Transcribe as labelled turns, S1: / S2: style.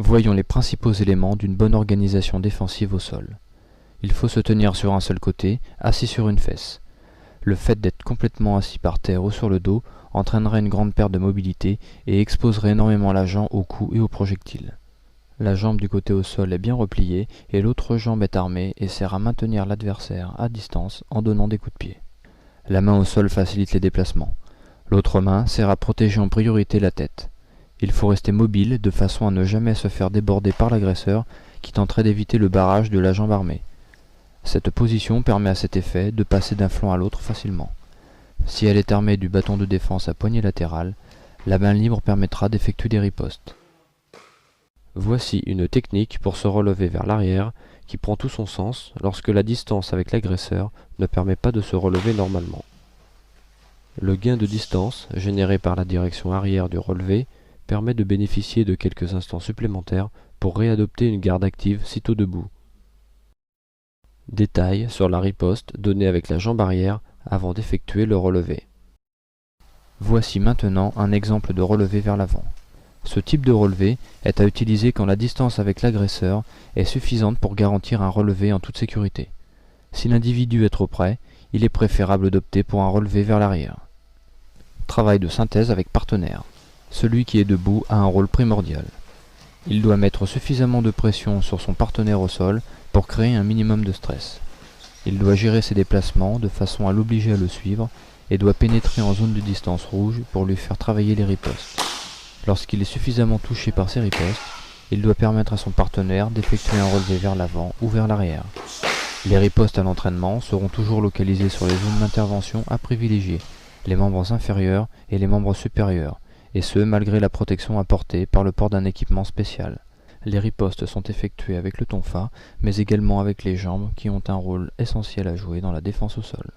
S1: Voyons les principaux éléments d'une bonne organisation défensive au sol. Il faut se tenir sur un seul côté, assis sur une fesse. Le fait d'être complètement assis par terre ou sur le dos entraînerait une grande perte de mobilité et exposerait énormément la jambe aux coups et aux projectiles. La jambe du côté au sol est bien repliée et l'autre jambe est armée et sert à maintenir l'adversaire à distance en donnant des coups de pied. La main au sol facilite les déplacements. L'autre main sert à protéger en priorité la tête. Il faut rester mobile de façon à ne jamais se faire déborder par l'agresseur qui tenterait d'éviter le barrage de la jambe armée. Cette position permet à cet effet de passer d'un flanc à l'autre facilement. Si elle est armée du bâton de défense à poignée latérale, la main libre permettra d'effectuer des ripostes. Voici une technique pour se relever vers l'arrière qui prend tout son sens lorsque la distance avec l'agresseur ne permet pas de se relever normalement. Le gain de distance généré par la direction arrière du relevé permet de bénéficier de quelques instants supplémentaires pour réadopter une garde active sitôt debout. Détail sur la riposte donnée avec la jambe arrière avant d'effectuer le relevé. Voici maintenant un exemple de relevé vers l'avant. Ce type de relevé est à utiliser quand la distance avec l'agresseur est suffisante pour garantir un relevé en toute sécurité. Si l'individu est trop près, il est préférable d'opter pour un relevé vers l'arrière. Travail de synthèse avec partenaire. Celui qui est debout a un rôle primordial. Il doit mettre suffisamment de pression sur son partenaire au sol pour créer un minimum de stress. Il doit gérer ses déplacements de façon à l'obliger à le suivre et doit pénétrer en zone de distance rouge pour lui faire travailler les ripostes. Lorsqu'il est suffisamment touché par ces ripostes, il doit permettre à son partenaire d'effectuer un relevé vers l'avant ou vers l'arrière. Les ripostes à l'entraînement seront toujours localisées sur les zones d'intervention à privilégier, les membres inférieurs et les membres supérieurs, et ce malgré la protection apportée par le port d'un équipement spécial. Les ripostes sont effectuées avec le tonfa, mais également avec les jambes qui ont un rôle essentiel à jouer dans la défense au sol.